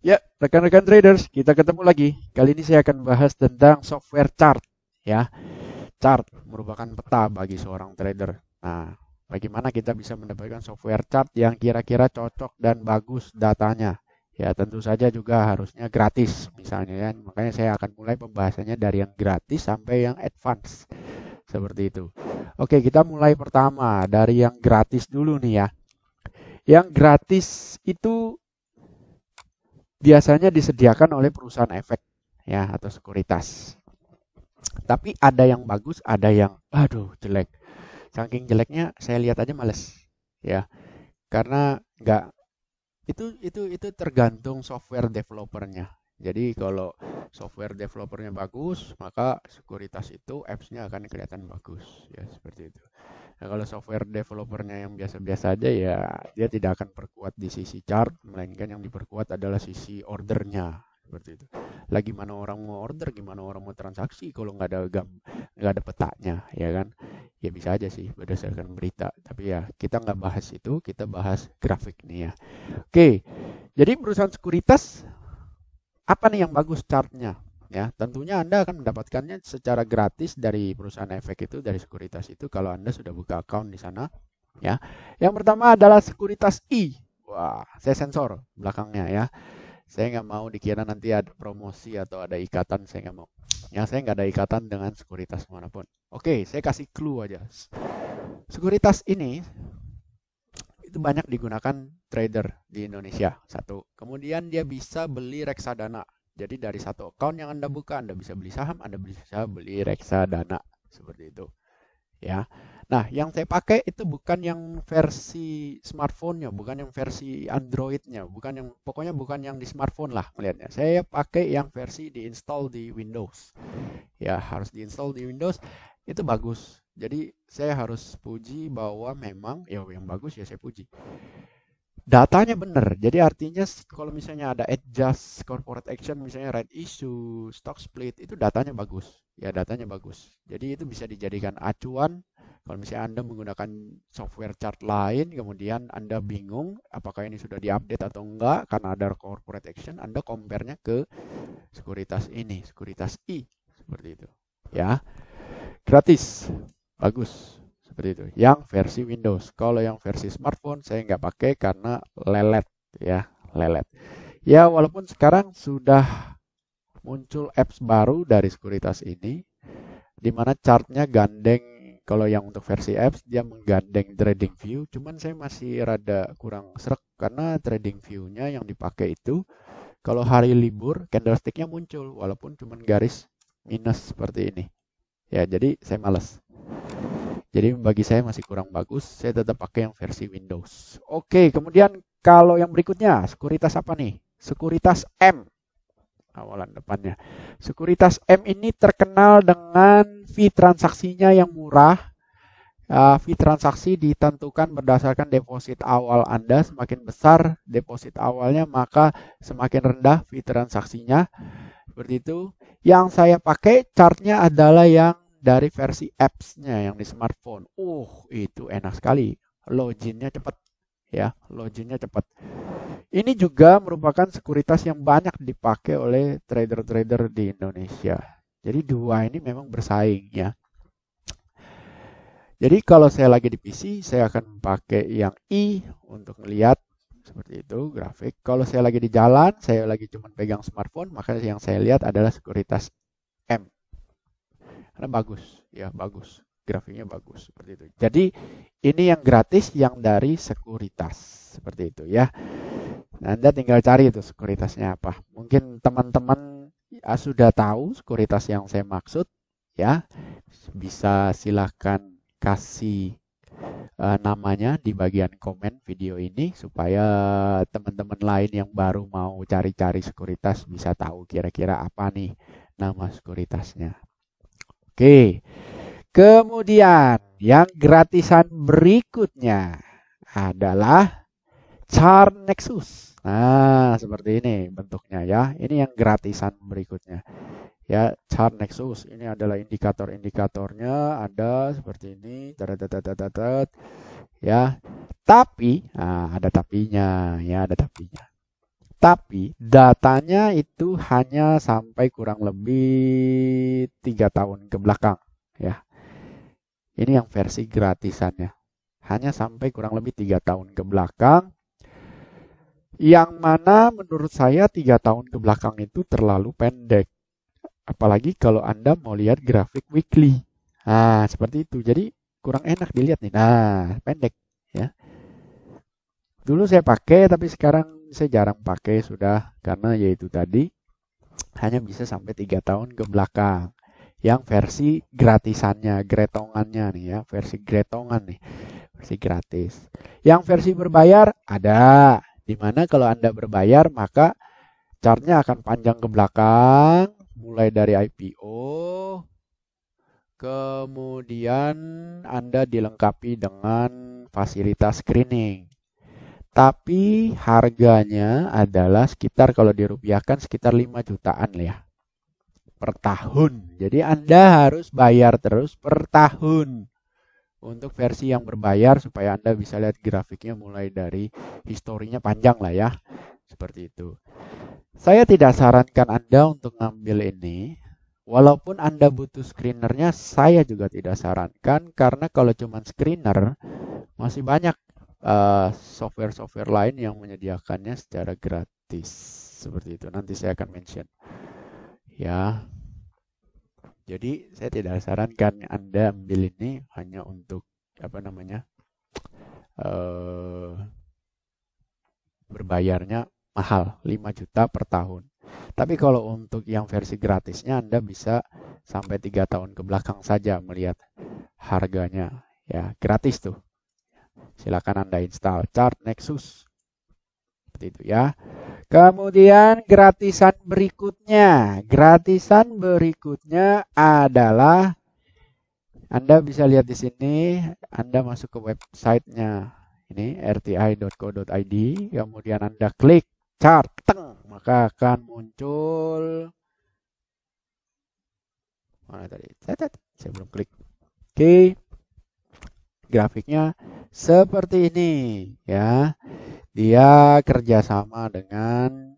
Ya, rekan-rekan traders, kita ketemu lagi. Kali ini saya akan bahas tentang software chart. Ya, chart merupakan peta bagi seorang trader. Nah, bagaimana kita bisa mendapatkan software chart yang kira-kira cocok dan bagus datanya? Ya, tentu saja juga harusnya gratis, misalnya ya. Makanya saya akan mulai pembahasannya dari yang gratis sampai yang advance. Seperti itu. Oke, kita mulai pertama dari yang gratis dulu nih ya. Yang gratis itu biasanya disediakan oleh perusahaan efek ya atau sekuritas. Tapi ada yang bagus, ada yang aduh jelek. Saking jeleknya saya lihat aja males ya. Karena nggak itu tergantung software developernya. Jadi kalau software developernya bagus, maka sekuritas itu apps-nya akan kelihatan bagus ya seperti itu. Nah, kalau software developernya yang biasa-biasa aja ya dia tidak akan perkuat di sisi chart, melainkan yang diperkuat adalah sisi ordernya seperti itu. Lagi mana orang mau order, gimana orang mau transaksi kalau nggak ada petanya, ya kan? Ya bisa aja sih berdasarkan berita. Tapi ya kita nggak bahas itu, kita bahas grafik nih ya. Oke, jadi perusahaan sekuritas apa nih yang bagus chartnya? Ya, tentunya Anda akan mendapatkannya secara gratis dari perusahaan efek itu, dari sekuritas itu kalau Anda sudah buka account di sana. Ya, yang pertama adalah sekuritas I. Wah, saya sensor belakangnya ya. Saya nggak mau dikira nanti ada promosi atau ada ikatan, saya nggak mau. Ya, saya nggak ada ikatan dengan sekuritas manapun. Oke, saya kasih clue aja. Sekuritas ini itu banyak digunakan trader di Indonesia. Satu. Kemudian dia bisa beli reksadana. Jadi dari satu account yang Anda buka, Anda bisa beli saham, Anda bisa beli reksadana. Seperti itu. Ya. Nah, yang saya pakai itu bukan yang versi smartphone-nya, bukan yang versi Android-nya, bukan yang pokoknya bukan yang di smartphone lah melihatnya. Saya pakai yang versi diinstal di Windows. Ya, harus diinstal di Windows itu bagus. Jadi saya harus puji bahwa memang ya yang bagus ya saya puji. Datanya benar. Jadi artinya kalau misalnya ada adjust corporate action misalnya right issue, stock split itu datanya bagus. Ya datanya bagus. Jadi itu bisa dijadikan acuan kalau misalnya Anda menggunakan software chart lain kemudian Anda bingung apakah ini sudah diupdate atau enggak karena ada corporate action, Anda compare-nya ke sekuritas ini, sekuritas I seperti itu. Ya, gratis. Bagus. Seperti itu. Yang versi Windows. Kalau yang versi smartphone saya nggak pakai karena lelet ya, lelet. Ya, walaupun sekarang sudah muncul apps baru dari sekuritas ini di mana chartnya gandeng kalau yang untuk versi apps dia menggandeng trading view, cuman saya masih rada kurang srek karena trading view-nya yang dipakai itu kalau hari libur candlestick-nya muncul walaupun cuman garis minus seperti ini. Ya, jadi saya males. Jadi bagi saya masih kurang bagus, saya tetap pakai yang versi Windows. Oke, kemudian kalau yang berikutnya, sekuritas apa nih? Sekuritas M, awalan depannya. Sekuritas M ini terkenal dengan fee transaksinya yang murah. Fee transaksi ditentukan berdasarkan deposit awal Anda. Semakin besar deposit awalnya, maka semakin rendah fee transaksinya. Seperti itu. Yang saya pakai chartnya adalah yang dari versi apps-nya yang di smartphone. Itu enak sekali. Loginnya cepat ya, loginnya cepat. Ini juga merupakan sekuritas yang banyak dipakai oleh trader-trader di Indonesia. Jadi dua ini memang bersaing ya. Jadi kalau saya lagi di PC, saya akan pakai yang I untuk melihat seperti itu grafik. Kalau saya lagi di jalan, saya lagi cuma pegang smartphone, maka yang saya lihat adalah sekuritas M. Karena bagus, ya bagus. Grafiknya bagus seperti itu. Jadi ini yang gratis yang dari sekuritas seperti itu ya. Nah, Anda tinggal cari itu sekuritasnya apa. Mungkin teman-teman sudah tahu sekuritas yang saya maksud ya. Bisa silahkan kasih namanya di bagian komen video ini supaya teman-teman lain yang baru mau cari-cari sekuritas bisa tahu kira-kira apa nih nama sekuritasnya. Oke, kemudian yang gratisan berikutnya adalah Chart Nexus. Nah, seperti ini bentuknya ya. Ini yang gratisan berikutnya. Ya, Chart Nexus ini adalah indikator-indikatornya ada seperti ini. Ya. Tapi, ada tapinya, ya ada tapinya. Tapi datanya itu hanya sampai kurang lebih 3 tahun ke belakang ya. Ini yang versi gratisannya. Hanya sampai kurang lebih 3 tahun ke belakang. Yang mana menurut saya 3 tahun ke belakang itu terlalu pendek. Apalagi kalau Anda mau lihat grafik weekly. Nah, seperti itu. Jadi kurang enak dilihat nih. Nah, pendek ya. Dulu saya pakai, tapi sekarang saya jarang pakai sudah karena yaitu tadi hanya bisa sampai 3 tahun ke belakang. Yang versi gratisannya, gretongannya nih ya, versi gretongan nih, versi gratis. Yang versi berbayar ada, dimana kalau Anda berbayar maka chartnya akan panjang ke belakang, mulai dari IPO, kemudian Anda dilengkapi dengan fasilitas screening. Tapi harganya adalah sekitar kalau dirupiahkan sekitar 5 jutaan ya per tahun. Jadi Anda harus bayar terus per tahun untuk versi yang berbayar supaya Anda bisa lihat grafiknya mulai dari historinya panjang lah ya. Seperti itu. Saya tidak sarankan Anda untuk ngambil ini. Walaupun Anda butuh screenernya, saya juga tidak sarankan karena kalau cuma screener masih banyak software-software lain yang menyediakannya secara gratis seperti itu. Nanti saya akan mention ya. Jadi saya tidak sarankan Anda ambil ini hanya untuk apa namanya berbayarnya mahal 5 juta per tahun. Tapi kalau untuk yang versi gratisnya Anda bisa sampai 3 tahun ke belakang saja melihat harganya ya, gratis tuh. Silakan Anda install Chart Nexus. Seperti itu ya. Kemudian gratisan berikutnya adalah Anda bisa lihat di sini, Anda masuk ke websitenya ini rti.co.id, kemudian Anda klik chart, maka akan muncul mana tadi? Saya belum klik. Oke. Grafiknya seperti ini ya. Dia kerjasama dengan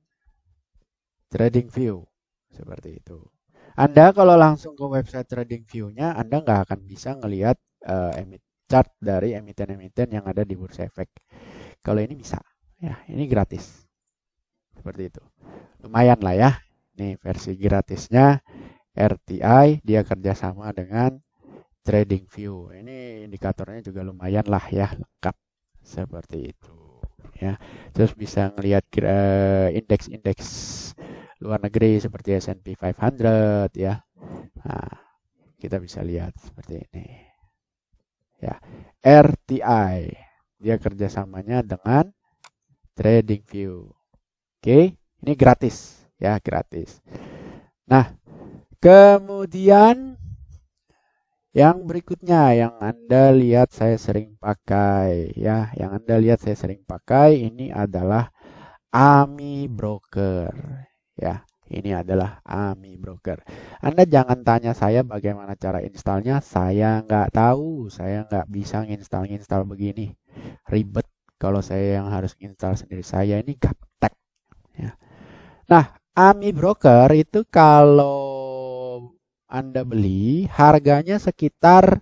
TradingView seperti itu. Anda kalau langsung ke website TradingView-nya, Anda nggak akan bisa ngelihat chart dari emiten-emiten yang ada di Bursa Efek. Kalau ini bisa, ya ini gratis. Seperti itu. Lumayan lah ya. Ini versi gratisnya RTI, dia kerjasama dengan TradingView. Ini indikatornya juga lumayan lah ya, lengkap seperti itu. Ya, terus bisa ngelihat indeks-indeks luar negeri seperti S&P 500 ya. Nah, kita bisa lihat seperti ini. Ya, RTI dia kerjasamanya dengan TradingView. Oke, ini gratis ya, gratis. Nah, kemudian yang berikutnya yang Anda lihat saya sering pakai ya, yang Anda lihat saya sering pakai ini adalah AMI Broker ya. Ini adalah AMI Broker. Anda jangan tanya saya bagaimana cara installnya, saya nggak tahu, saya nggak bisa nginstal begini, ribet kalau saya yang harus install sendiri, saya ini gaptek ya. Nah, AMI Broker itu kalau Anda beli harganya sekitar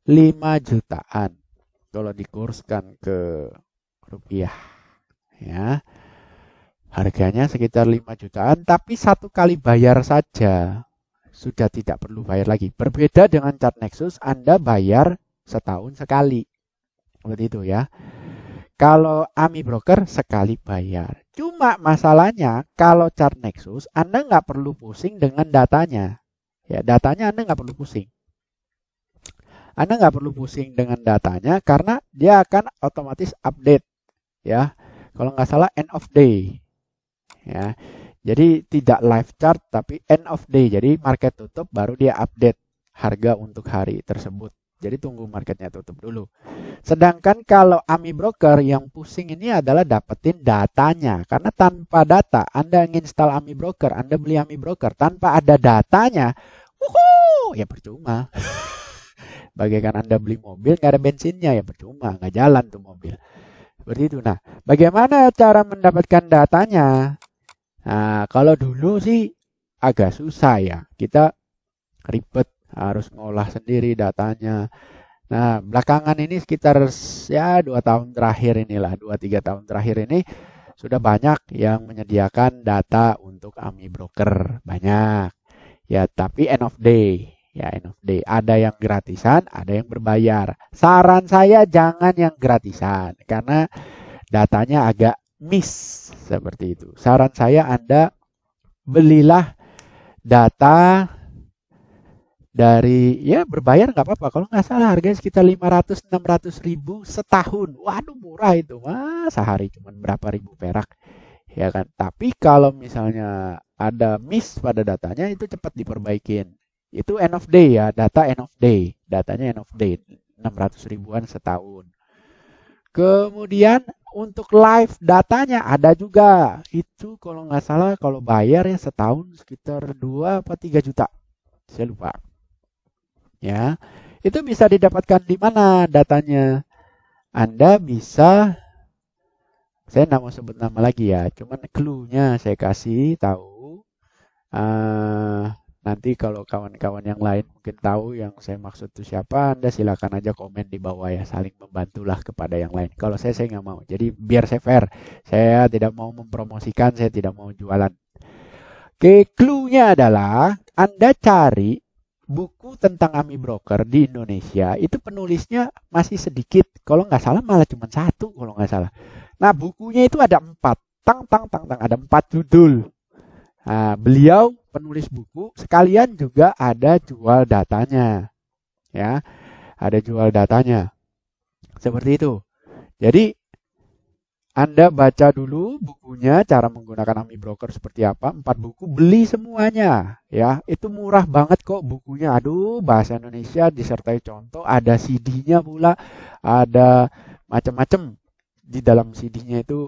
5 jutaan kalau dikurskan ke rupiah ya. Harganya sekitar 5 jutaan, tapi satu kali bayar saja sudah tidak perlu bayar lagi. Berbeda dengan Chart Nexus, Anda bayar setahun sekali. Seperti itu ya. Kalau AMI Broker sekali bayar. Cuma masalahnya kalau Chart Nexus Anda nggak perlu pusing dengan datanya. Ya, datanya Anda nggak perlu pusing. Anda nggak perlu pusing dengan datanya karena dia akan otomatis update. Ya, kalau nggak salah end of day. Ya, jadi tidak live chart tapi end of day. Jadi market tutup baru dia update harga untuk hari tersebut. Jadi tunggu marketnya tutup dulu. Sedangkan kalau AMI Broker yang pusing ini adalah dapetin datanya. Karena tanpa data, Anda nginstal AMI Broker, Anda beli AMI Broker tanpa ada datanya, ya percuma. Bagaikan Anda beli mobil nggak ada bensinnya, ya percuma, nggak jalan tuh mobil. Seperti itu. Nah, bagaimana cara mendapatkan datanya? Nah, kalau dulu sih agak susah ya. Kita ribet, harus ngolah sendiri datanya. Nah, belakangan ini sekitar ya 2 tahun terakhir inilah, 2-3 tahun terakhir ini sudah banyak yang menyediakan data untuk AMI Broker. Banyak. Ya, tapi end of day. Ya, end of day. Ada yang gratisan, ada yang berbayar. Saran saya jangan yang gratisan, karena datanya agak miss seperti itu. Saran saya Anda belilah data dari ya berbayar nggak apa-apa. Kalau nggak salah harganya sekitar 500-600 ribu setahun. Waduh murah itu mas. Sehari cuma berapa ribu perak. Ya kan. Tapi kalau misalnya ada miss pada datanya itu cepat diperbaikin. Itu end of day ya. Data end of day. Datanya end of day. 600 ribuan setahun. Kemudian untuk live datanya ada juga. Itu kalau nggak salah kalau bayar ya setahun sekitar 2 atau 3 juta. Saya lupa. Ya, itu bisa didapatkan di mana datanya? Anda bisa, saya nggak mau sebut nama lagi ya, cuman clue-nya saya kasih tahu. Eh, nanti kalau kawan-kawan yang lain mungkin tahu yang saya maksud itu siapa, Anda silakan aja komen di bawah ya, saling membantulah kepada yang lain. Kalau saya nggak mau. Jadi biar saya fair, saya tidak mau mempromosikan, saya tidak mau jualan. Oke, clue-nya adalah Anda cari buku tentang AMI Broker di Indonesia, itu penulisnya masih sedikit. Kalau nggak salah malah cuma satu kalau nggak salah. Nah, bukunya itu ada 4. Ada 4 judul. Nah, beliau penulis buku, sekalian juga ada jual datanya. Ya, ada jual datanya. Seperti itu. Jadi, Anda baca dulu bukunya, cara menggunakan AMI Broker seperti apa. 4 buku, beli semuanya. Ya, itu murah banget kok bukunya. Aduh, bahasa Indonesia disertai contoh, ada CD-nya pula, ada macam-macam. Di dalam CD-nya itu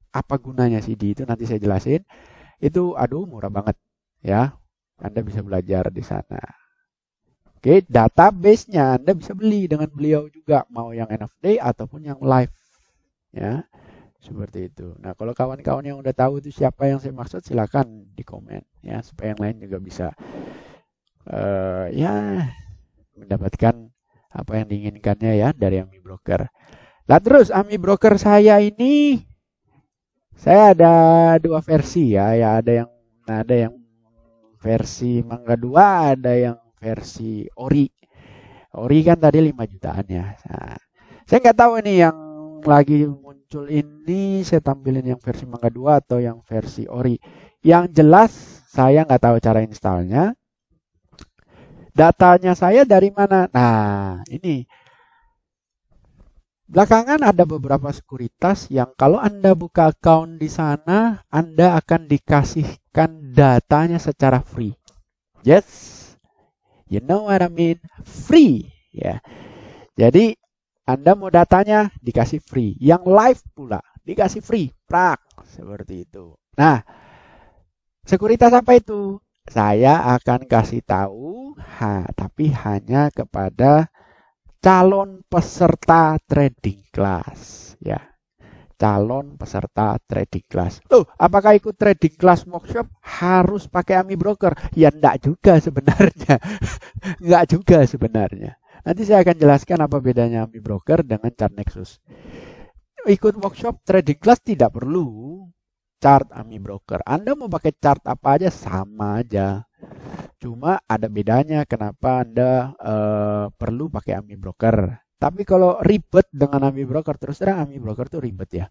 apa gunanya CD itu nanti saya jelasin. Itu aduh murah banget ya. Anda bisa belajar di sana. Oke, database-nya Anda bisa beli dengan beliau juga, mau yang end of day ataupun yang live. Ya. Seperti itu. Nah, kalau kawan-kawan yang udah tahu itu siapa yang saya maksud, silakan di komen ya supaya yang lain juga bisa ya mendapatkan apa yang diinginkannya ya dari AMI Broker. Nah, terus AMI Broker saya ini saya ada 2 versi ya. Ya ada yang versi Mangga 2, ada yang versi Ori. Ori kan tadi 5 jutaan ya. Nah, saya nggak tahu ini yang lagi muncul ini saya tampilin yang versi Mangga 2 atau yang versi Ori. Yang jelas saya nggak tahu cara installnya. Datanya saya dari mana? Nah, ini. Belakangan ada beberapa sekuritas yang kalau Anda buka account di sana, Anda akan dikasihkan datanya secara free. Yes, you know what I mean? Free. Ya. Jadi Anda mau datanya dikasih free. Yang live pula dikasih free. Prak. Seperti itu. Nah, sekuritas apa itu? Saya akan kasih tahu, tapi hanya kepada calon peserta trading class. Ya, calon peserta trading class. Loh, apakah ikut trading class workshop harus pakai AMI Broker? Ya, enggak juga sebenarnya. Enggak juga sebenarnya. Nanti saya akan jelaskan apa bedanya AMI Broker dengan chart Nexus. Ikut workshop trading class tidak perlu chart AMI Broker. Anda mau pakai chart apa aja sama aja. Cuma ada bedanya kenapa Anda perlu pakai AMI Broker. Tapi kalau ribet dengan AMI Broker, terus terang AMI Broker tuh ribet ya.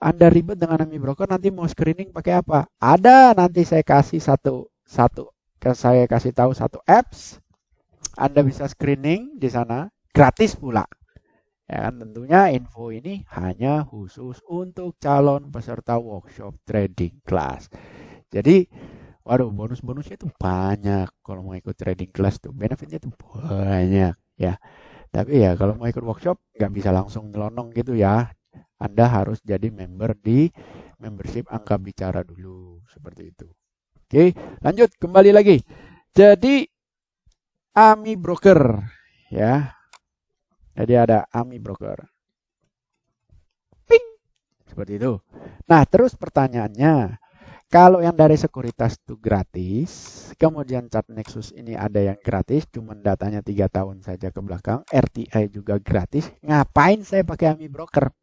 Anda ribet dengan AMI Broker, nanti mau screening pakai apa? Ada, nanti saya kasih saya kasih tahu satu apps. Anda bisa screening di sana, gratis pula. Ya kan, tentunya info ini hanya khusus untuk calon peserta workshop trading class. Jadi, waduh, bonus-bonusnya itu banyak kalau mau ikut trading class tuh. Benefitnya itu banyak ya. Tapi ya kalau mau ikut workshop nggak bisa langsung nyelonong gitu ya. Anda harus jadi member di membership Angka Bicara dulu. Seperti itu. Oke, lanjut kembali lagi. Jadi AMI Broker ya. Jadi ada AMI Broker. Seperti itu. Nah, terus pertanyaannya, kalau yang dari sekuritas itu gratis, kemudian Chart Nexus ini ada yang gratis, cuman datanya 3 tahun saja ke belakang, RTI juga gratis, ngapain saya pakai AMI Broker?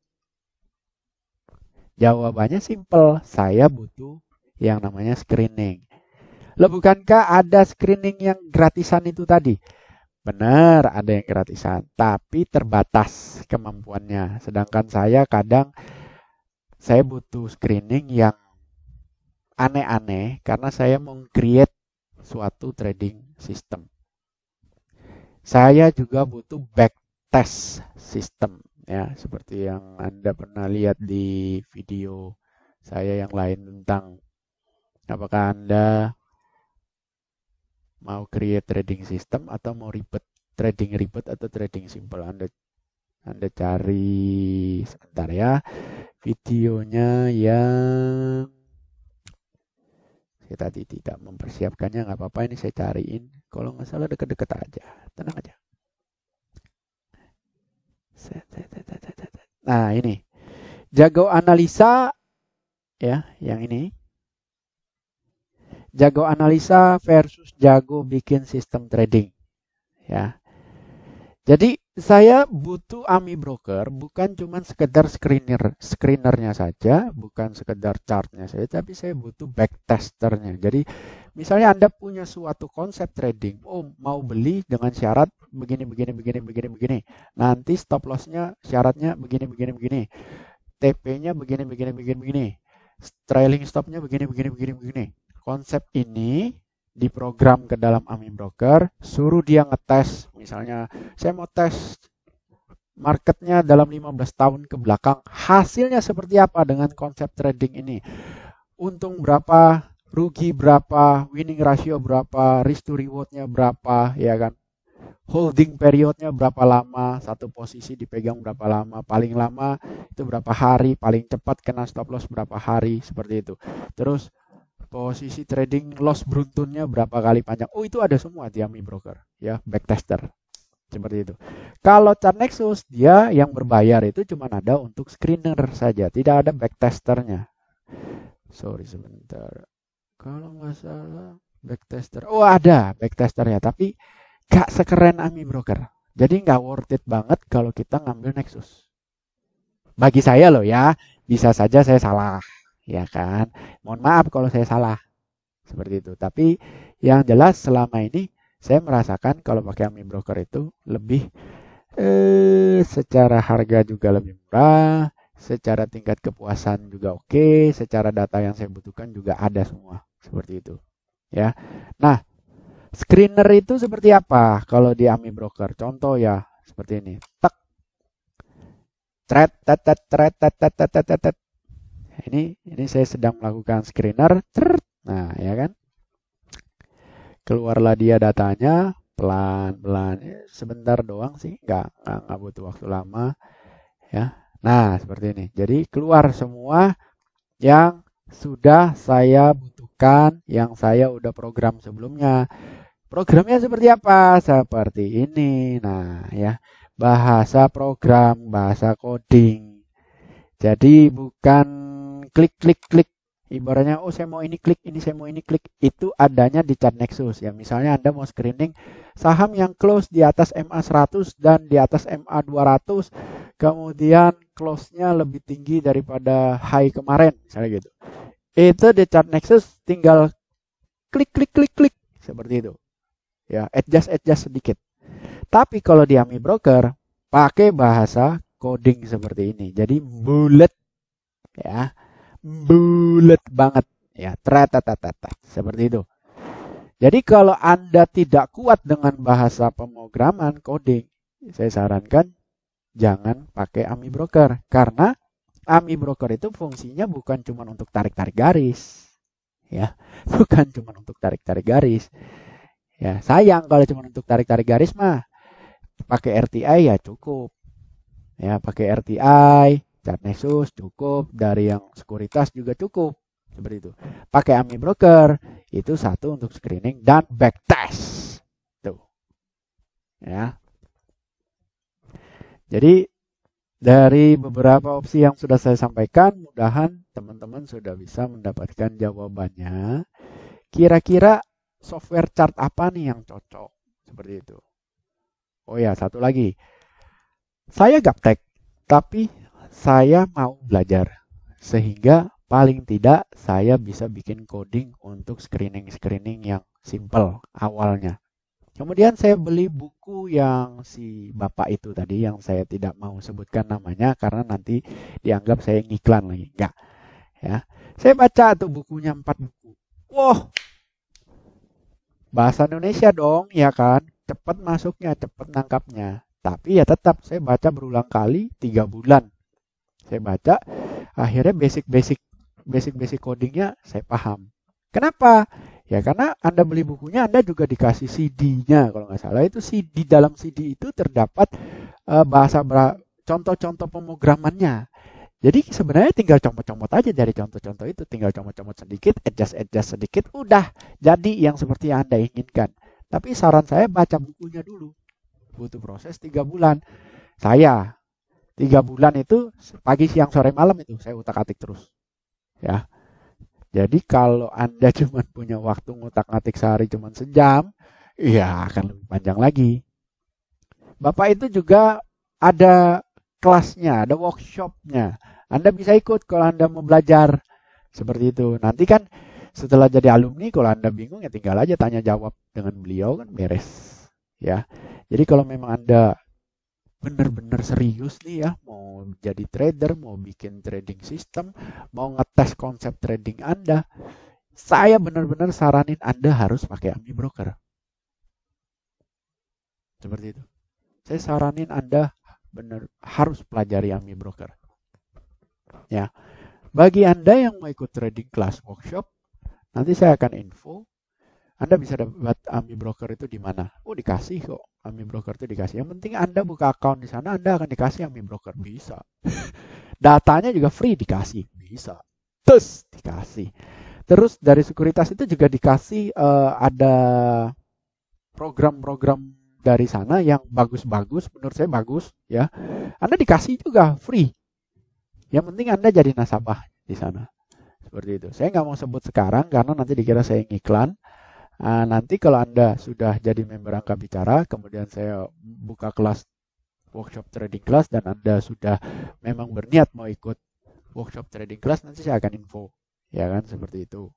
Jawabannya simple, saya butuh yang namanya screening. Loh, bukankah ada screening yang gratisan itu tadi? Benar, ada yang gratisan, tapi terbatas kemampuannya. Sedangkan saya kadang saya butuh screening yang aneh-aneh karena saya mau create suatu trading system. Saya juga butuh backtest system ya, seperti yang Anda pernah lihat di video saya yang lain tentang apakah Anda mau create trading system atau mau trading ribet atau trading simple. Anda cari sebentar ya videonya yang saya tadi tidak mempersiapkannya, nggak apa-apa, ini saya cariin. Kalau nggak salah deket-deket aja, tenang aja. Nah ini jago analisa ya, yang ini jago analisa versus jago bikin sistem trading ya. Jadi saya butuh AMI Broker bukan cuma sekedar screenernya saja, bukan sekedar chartnya saja, tapi saya butuh backtesternya. Jadi misalnya Anda punya suatu konsep trading, oh mau beli dengan syarat begini, begini, begini, begini, begini. Nanti stop lossnya syaratnya begini, begini, begini. TP-nya begini, begini, begini, begini. Trailing stopnya begini, begini, begini, begini. Konsep ini diprogram ke dalam AMI Broker, suruh dia ngetes, misalnya saya mau tes marketnya dalam 15 tahun ke belakang, hasilnya seperti apa dengan konsep trading ini, untung berapa, rugi berapa, winning ratio berapa, risk to rewardnya berapa, ya kan, holding periodnya berapa lama, satu posisi dipegang berapa lama, paling lama itu berapa hari, paling cepat kena stop loss berapa hari, seperti itu. Terus posisi trading loss beruntunnya berapa kali panjang. Oh, itu ada semua di AMI Broker ya, backtester. Seperti itu. Kalau Chart Nexus dia yang berbayar itu cuma ada untuk screener saja, tidak ada backtesternya. Sorry sebentar. Kalau nggak salah backtester. Oh, ada backtesternya, tapi gak sekeren AMI Broker. Jadi nggak worth it banget kalau kita ngambil Nexus. Bagi saya loh ya, bisa saja saya salah. Ya kan, mohon maaf kalau saya salah seperti itu, tapi yang jelas selama ini saya merasakan kalau pakai AMI Broker itu lebih secara harga juga lebih murah, secara tingkat kepuasan juga oke, secara data yang saya butuhkan juga ada semua, seperti itu ya. Nah, screener itu seperti apa kalau di AMI Broker? Contoh ya seperti ini, tek, thread. Ini saya sedang melakukan screener. Nah, ya kan? Keluarlah dia datanya pelan-pelan. Sebentar doang sih, nggak butuh waktu lama, ya. Nah, seperti ini. Jadi keluar semua yang sudah saya butuhkan, yang saya udah program sebelumnya. Programnya seperti apa? Seperti ini. Nah, ya. Bahasa program, bahasa coding. Jadi bukan klik. Ibaratnya, oh saya mau ini klik, ini saya mau ini klik. Itu adanya di Chart Nexus. Ya, misalnya Anda mau screening saham yang close di atas MA 100 dan di atas MA 200. Kemudian close-nya lebih tinggi daripada high kemarin. Misalnya gitu. Itu di Chart Nexus tinggal klik. Seperti itu. Ya, adjust sedikit. Tapi kalau di AMI Broker, pakai bahasa coding seperti ini. Jadi bulat ya, bulat banget ya, seperti itu. Jadi kalau Anda tidak kuat dengan bahasa pemrograman coding, saya sarankan jangan pakai AMI Broker, karena AMI Broker itu fungsinya bukan cuma untuk tarik-tarik garis ya, bukan cuma untuk tarik-tarik garis ya. Sayang kalau cuma untuk tarik-tarik garis mah pakai RTI ya cukup ya, pakai RTI, Chart Nexus cukup, dari yang sekuritas juga cukup, seperti itu. Pakai AMI Broker itu satu untuk screening dan backtest tuh ya. Jadi Dari beberapa opsi yang sudah saya sampaikan, mudahan teman-teman sudah bisa mendapatkan jawabannya. Kira-kira software chart apa nih yang cocok? Seperti itu. Oh ya, satu lagi. Saya gaptek, tapi saya mau belajar. Sehingga paling tidak saya bisa bikin coding untuk screening-screening yang simple awalnya. Kemudian saya beli buku yang si bapak itu tadi yang saya tidak mau sebutkan namanya karena nanti dianggap saya ngiklan lagi. Enggak, ya. Saya baca tuh bukunya 4 buku. Wah, bahasa Indonesia dong, ya kan? Cepat masuknya, cepat nangkapnya. Tapi ya tetap saya baca berulang kali 3 bulan. Saya baca, akhirnya basic codingnya saya paham. Kenapa? Ya karena Anda beli bukunya, Anda juga dikasih CD-nya kalau nggak salah. Itu CD, dalam CD itu terdapat bahasa contoh-contoh pemrogramannya. Jadi sebenarnya tinggal comot-comot aja dari contoh-contoh itu, tinggal comot-comot sedikit, adjust sedikit, udah jadi yang seperti yang Anda inginkan. Tapi saran saya baca bukunya dulu. Butuh proses 3 bulan. Saya 3 bulan itu pagi, siang, sore, malam itu saya utak-atik terus. Ya. Jadi kalau Anda cuma punya waktu ngutak-ngatik sehari cuma sejam, ya akan lebih panjang lagi. Bapak itu juga ada kelasnya, ada workshopnya. Anda bisa ikut kalau Anda mau belajar seperti itu. Nanti kan setelah jadi alumni, kalau Anda bingung ya tinggal aja tanya jawab dengan beliau kan beres. Ya, jadi kalau memang Anda benar-benar serius nih ya, mau jadi trader, mau bikin trading system, mau ngetes konsep trading Anda, saya benar-benar saranin Anda harus pakai AMI Broker. Seperti itu. Saya saranin Anda benar harus pelajari AMI Broker. Ya. Bagi Anda yang mau ikut trading class workshop, nanti saya akan info. Anda bisa dapat AMI Broker itu di mana? Oh, dikasih kok. AMI Broker itu dikasih. Yang penting Anda buka account di sana, Anda akan dikasih AMI Broker. Bisa. Datanya juga free dikasih. Bisa. Terus dikasih. Terus dari sekuritas itu juga dikasih ada program-program dari sana yang bagus-bagus, menurut saya bagus ya. Anda dikasih juga free. Yang penting Anda jadi nasabah di sana. Seperti itu. Saya nggak mau sebut sekarang karena nanti dikira saya ngiklan. Nanti kalau Anda sudah jadi member Angka Bicara, kemudian saya buka kelas workshop trading class dan Anda sudah memang berniat mau ikut workshop trading class, nanti saya akan info. Ya kan, seperti itu.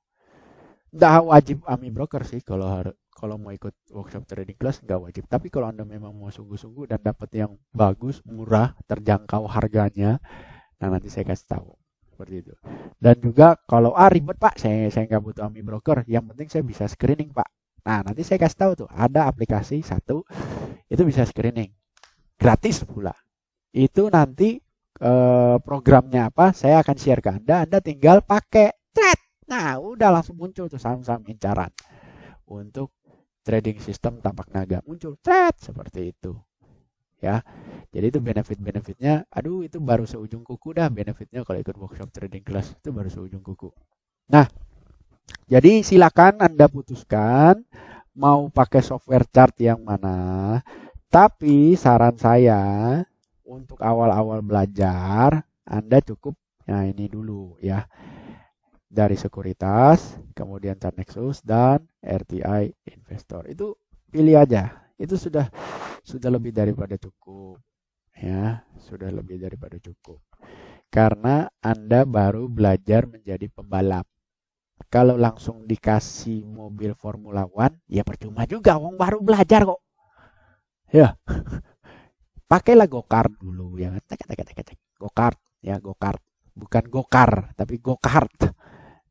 Nggak wajib AMI Broker sih kalau mau ikut workshop trading class, nggak wajib. Tapi kalau Anda memang mau sungguh-sungguh dan dapat yang bagus, murah, terjangkau harganya, nah nanti saya kasih tahu. Seperti itu. Dan juga kalau ribet Pak, saya nggak butuh AMI Broker, yang penting saya bisa screening Pak. Nah nanti saya kasih tahu tuh, ada aplikasi satu itu bisa screening, gratis pula. Itu nanti programnya apa, saya akan share ke Anda, Anda tinggal pakai thread. Nah udah langsung muncul tuh saham-saham incaran untuk trading system tapak naga, muncul thread seperti itu. Ya, jadi itu benefitnya, aduh itu baru seujung kuku dah benefitnya kalau ikut workshop trading class, itu baru seujung kuku. Nah, jadi silakan Anda putuskan mau pakai software chart yang mana. Tapi saran saya untuk awal-awal belajar, Anda cukup nah ini dulu ya. Dari sekuritas, kemudian chart Nexus dan RTI Investor. Itu pilih aja. Itu sudah lebih daripada cukup. Ya, sudah lebih daripada cukup. Karena Anda baru belajar menjadi pembalap. Kalau langsung dikasih mobil Formula One, ya percuma juga, wong baru belajar kok. Ya, pakailah go-kart dulu ya. Go-kart, ya go-kart. Bukan go-kart, tapi go-kart.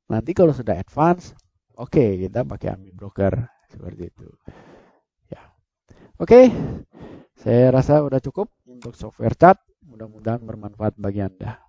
Nanti kalau sudah advance, oke, kita pakai AMI Broker seperti itu. Ya. Oke, saya rasa udah cukup untuk software chart. Mudah-mudahan bermanfaat bagi Anda.